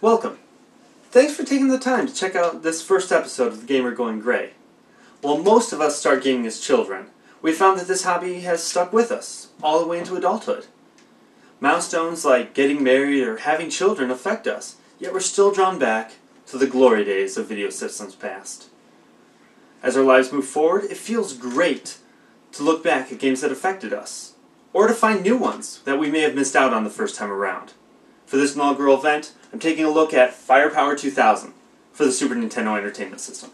Welcome. Thanks for taking the time to check out this first episode of The Gamer Going Gray. While most of us start gaming as children, we found that this hobby has stuck with us all the way into adulthood. Milestones like getting married or having children affect us, yet we're still drawn back to the glory days of video systems past. As our lives move forward, it feels great to look back at games that affected us, or to find new ones that we may have missed out on the first time around. For this inaugural event, I'm taking a look at Firepower 2000 for the Super Nintendo Entertainment System.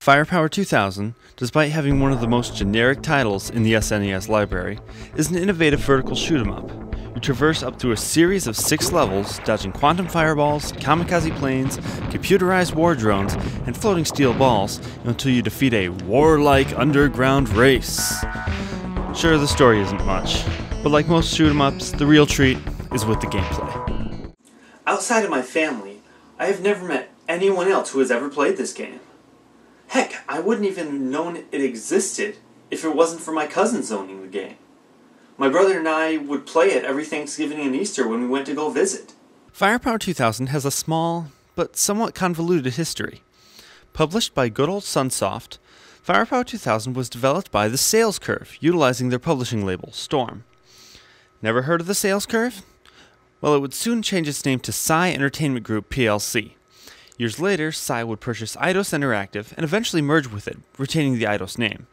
Firepower 2000, despite having one of the most generic titles in the SNES library, is an innovative vertical shoot-'em-up. You traverse up through a series of 6 levels, dodging quantum fireballs, kamikaze planes, computerized war drones, and floating steel balls until you defeat a warlike underground race. Sure, the story isn't much, but like most shoot-'em-ups, the real treat is with the gameplay. Outside of my family, I have never met anyone else who has ever played this game. Heck, I wouldn't even have known it existed if it wasn't for my cousins owning the game. My brother and I would play it every Thanksgiving and Easter when we went to go visit. Firepower 2000 has a small, but somewhat convoluted history. Published by good old Sunsoft, Firepower 2000 was developed by The Sales Curve, utilizing their publishing label, Storm. Never heard of The Sales Curve? Well, it would soon change its name to Psy Entertainment Group plc. Years later, Psy would purchase Eidos Interactive and eventually merge with it, retaining the Eidos name.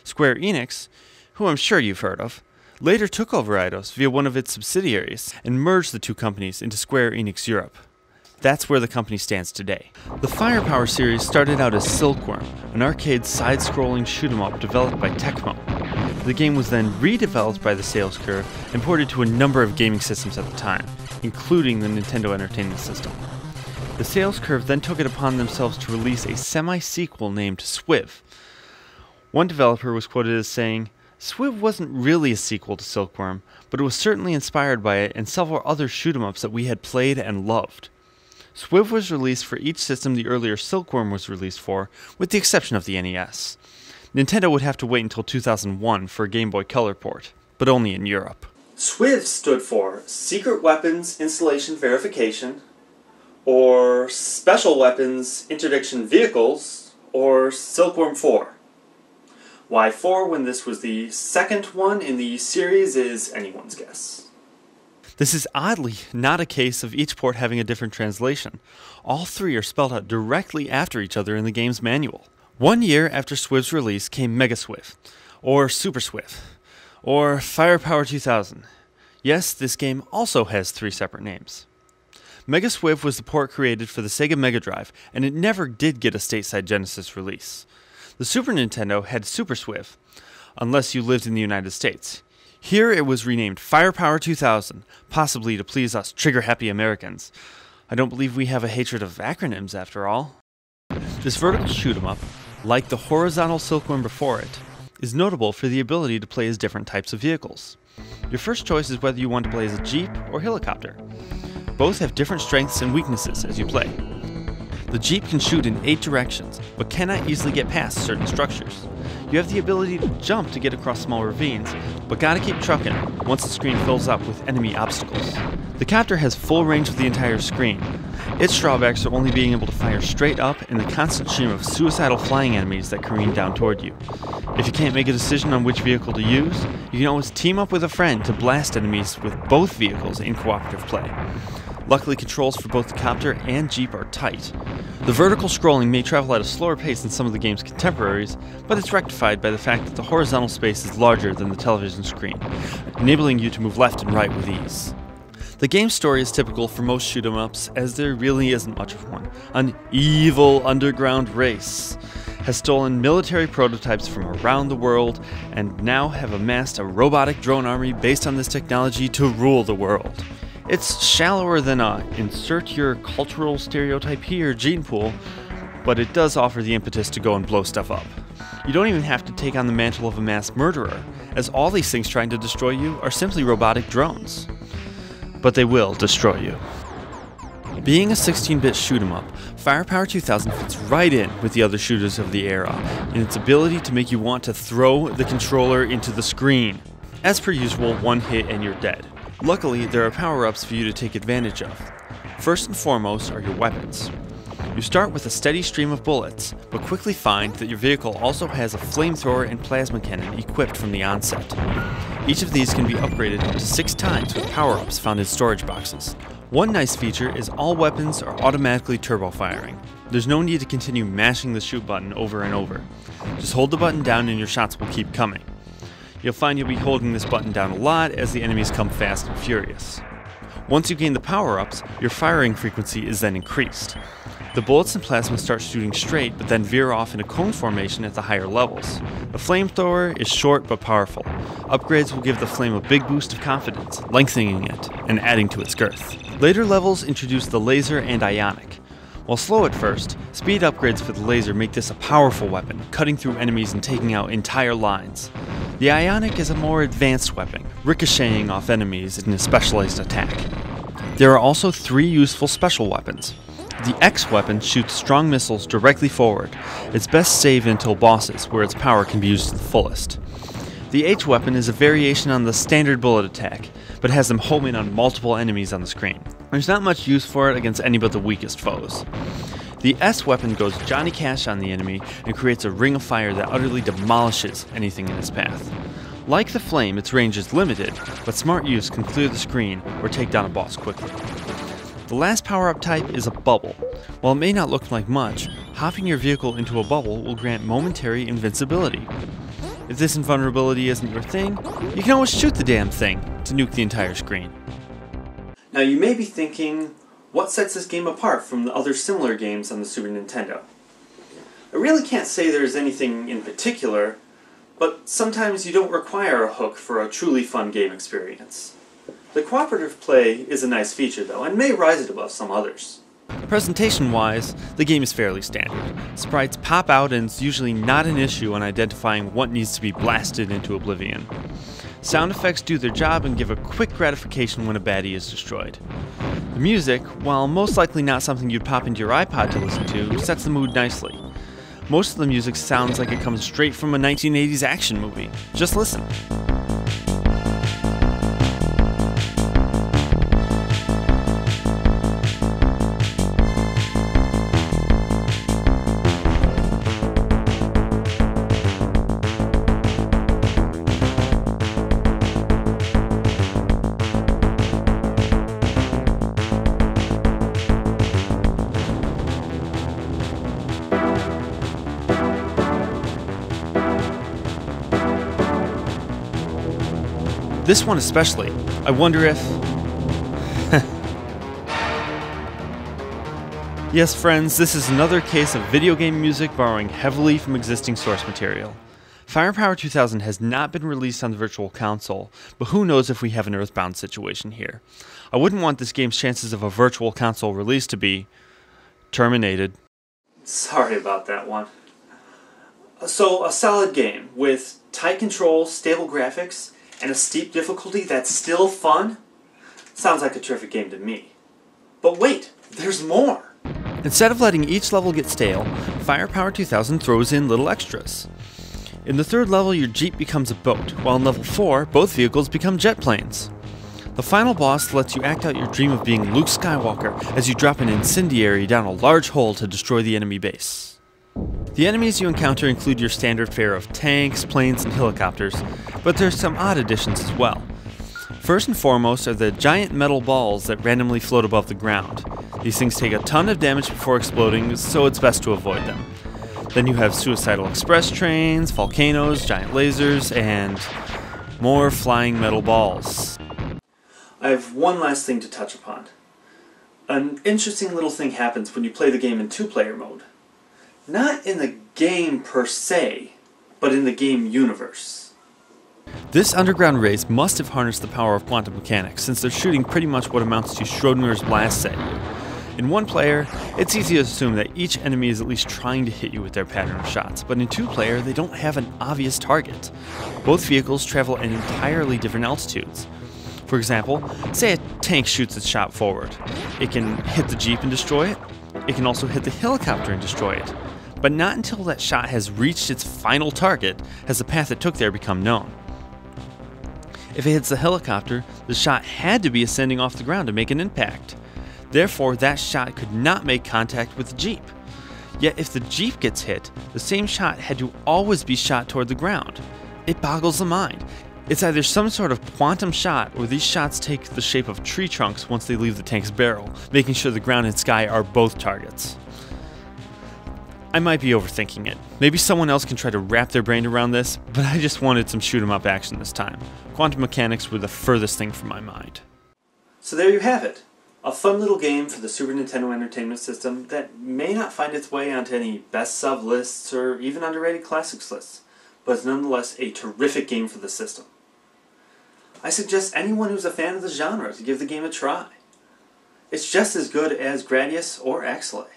Square Enix, who I'm sure you've heard of, later took over Eidos via one of its subsidiaries and merged the two companies into Square Enix Europe. That's where the company stands today. The Firepower series started out as Silkworm, an arcade side-scrolling shoot-'em-up developed by Tecmo. The game was then redeveloped by The Sales Curve and ported to a number of gaming systems at the time, including the Nintendo Entertainment System. The Sales Curve then took it upon themselves to release a semi-sequel named Swiv. One developer was quoted as saying, "Swiv wasn't really a sequel to Silkworm, but it was certainly inspired by it and several other shoot-'em-ups that we had played and loved." Swiv was released for each system the earlier Silkworm was released for, with the exception of the NES. Nintendo would have to wait until 2001 for a Game Boy Color port, but only in Europe. SWIV stood for Secret Weapons Installation Verification, or Special Weapons Interdiction Vehicles, or Silkworm 4. Why 4 when this was the second one in the series is anyone's guess. This is oddly not a case of each port having a different translation. All three are spelled out directly after each other in the game's manual. 1 year after Swiv's release came Mega Swiv, or Super Swiv, or Firepower 2000. Yes, this game also has 3 separate names. Mega Swiv was the port created for the Sega Mega Drive, and it never did get a stateside Genesis release. The Super Nintendo had Super Swiv, unless you lived in the United States. Here it was renamed Firepower 2000, possibly to please us trigger-happy Americans. I don't believe we have a hatred of acronyms, after all. This vertical shoot-'em-up, like the horizontal Silkworm before it, is notable for the ability to play as different types of vehicles. Your first choice is whether you want to play as a Jeep or helicopter. Both have different strengths and weaknesses as you play. The Jeep can shoot in 8 directions, but cannot easily get past certain structures. You have the ability to jump to get across small ravines, but gotta keep trucking once the screen fills up with enemy obstacles. The copter has full range of the entire screen. Its drawbacks are only being able to fire straight up and the constant stream of suicidal flying enemies that careen down toward you. If you can't make a decision on which vehicle to use, you can always team up with a friend to blast enemies with both vehicles in cooperative play. Luckily, controls for both the copter and Jeep are tight. The vertical scrolling may travel at a slower pace than some of the game's contemporaries, but it's rectified by the fact that the horizontal space is larger than the television screen, enabling you to move left and right with ease. The game's story is typical for most shoot-'em-ups, as there really isn't much of one. An evil underground race has stolen military prototypes from around the world and now have amassed a robotic drone army based on this technology to rule the world. It's shallower than a insert your cultural stereotype here gene pool, but it does offer the impetus to go and blow stuff up. You don't even have to take on the mantle of a mass murderer, as all these things trying to destroy you are simply robotic drones. But they will destroy you. Being a 16-bit shoot-'em-up, Firepower 2000 fits right in with the other shooters of the era in its ability to make you want to throw the controller into the screen. As per usual, one hit and you're dead. Luckily, there are power-ups for you to take advantage of. First and foremost are your weapons. You start with a steady stream of bullets, but quickly find that your vehicle also has a flamethrower and plasma cannon equipped from the onset. Each of these can be upgraded up to 6 times with power-ups found in storage boxes. One nice feature is all weapons are automatically turbo firing. There's no need to continue mashing the shoot button over and over. Just hold the button down and your shots will keep coming. You'll find you'll be holding this button down a lot as the enemies come fast and furious. Once you gain the power-ups, your firing frequency is then increased. The bullets and plasma start shooting straight, but then veer off in a cone formation at the higher levels. The flamethrower is short but powerful. Upgrades will give the flame a big boost of confidence, lengthening it and adding to its girth. Later levels introduce the laser and ionic. While slow at first, speed upgrades for the laser make this a powerful weapon, cutting through enemies and taking out entire lines. The ionic is a more advanced weapon, ricocheting off enemies in a specialized attack. There are also 3 useful special weapons. The X weapon shoots strong missiles directly forward. It's best saved until bosses, where its power can be used to the fullest. The H weapon is a variation on the standard bullet attack, but has them home in on multiple enemies on the screen. There's not much use for it against any but the weakest foes. The S weapon goes Johnny Cash on the enemy and creates a ring of fire that utterly demolishes anything in its path. Like the flame, its range is limited, but smart use can clear the screen or take down a boss quickly. The last power-up type is a bubble. While it may not look like much, hopping your vehicle into a bubble will grant momentary invincibility. If this invulnerability isn't your thing, you can always shoot the damn thing to nuke the entire screen. Now you may be thinking, what sets this game apart from the other similar games on the Super Nintendo? I really can't say there's anything in particular, but sometimes you don't require a hook for a truly fun game experience. The cooperative play is a nice feature though, and may rise it above some others. Presentation-wise, the game is fairly standard. Sprites pop out and it's usually not an issue on identifying what needs to be blasted into oblivion. Sound effects do their job and give a quick gratification when a baddie is destroyed. The music, while most likely not something you'd pop into your iPod to listen to, sets the mood nicely. Most of the music sounds like it comes straight from a 1980s action movie. Just listen. This one especially. I wonder if... Yes, friends, this is another case of video game music borrowing heavily from existing source material. Firepower 2000 has not been released on the Virtual Console, but who knows if we have an Earthbound situation here. I wouldn't want this game's chances of a Virtual Console release to be... terminated. Sorry about that one. So, a solid game with tight controls, stable graphics, and a steep difficulty that's still fun? Sounds like a terrific game to me. But wait, there's more! Instead of letting each level get stale, Firepower 2000 throws in little extras. In the 3rd level, your Jeep becomes a boat, while in level 4, both vehicles become jet planes. The final boss lets you act out your dream of being Luke Skywalker as you drop an incendiary down a large hole to destroy the enemy base. The enemies you encounter include your standard fare of tanks, planes, and helicopters, but there's some odd additions as well. First and foremost are the giant metal balls that randomly float above the ground. These things take a ton of damage before exploding, so it's best to avoid them. Then you have suicidal express trains, volcanoes, giant lasers, and more flying metal balls. I have one last thing to touch upon. An interesting little thing happens when you play the game in 2-player mode. Not in the game per se, but in the game universe. This underground race must have harnessed the power of quantum mechanics, since they're shooting pretty much what amounts to Schrodinger's blast at you. In 1 player, it's easy to assume that each enemy is at least trying to hit you with their pattern of shots, but in 2-player, they don't have an obvious target. Both vehicles travel at entirely different altitudes. For example, say a tank shoots its shot forward. It can hit the Jeep and destroy it. It can also hit the helicopter and destroy it. But not until that shot has reached its final target has the path it took there become known. If it hits the helicopter, the shot had to be ascending off the ground to make an impact. Therefore, that shot could not make contact with the Jeep. Yet if the Jeep gets hit, the same shot had to always be shot toward the ground. It boggles the mind. It's either some sort of quantum shot, or these shots take the shape of tree trunks once they leave the tank's barrel, making sure the ground and sky are both targets. I might be overthinking it. Maybe someone else can try to wrap their brain around this, but I just wanted some shoot 'em up action this time. Quantum mechanics were the furthest thing from my mind. So there you have it. A fun little game for the Super Nintendo Entertainment System that may not find its way onto any best-of lists or even underrated classics lists, but is nonetheless a terrific game for the system. I suggest anyone who's a fan of the genre to give the game a try. It's just as good as Gradius or Axelay.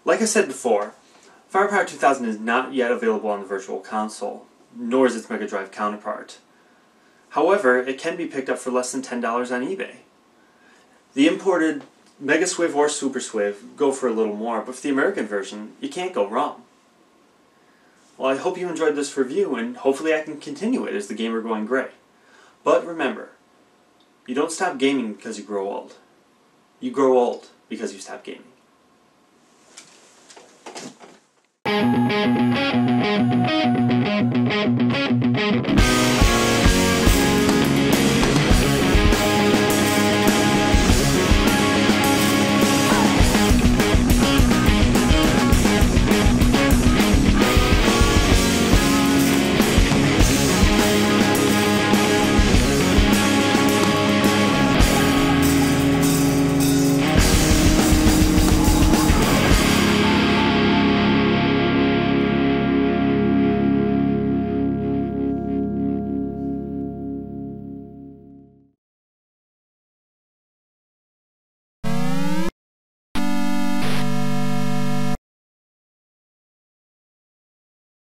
Like I said before, Firepower 2000 is not yet available on the Virtual Console, nor is its Mega Drive counterpart. However, it can be picked up for less than $10 on eBay. The imported Mega Swiv or Super Swiv go for a little more, but for the American version, you can't go wrong. Well, I hope you enjoyed this review, and hopefully I can continue it as the gamer going gray. But remember, you don't stop gaming because you grow old. You grow old because you stop gaming.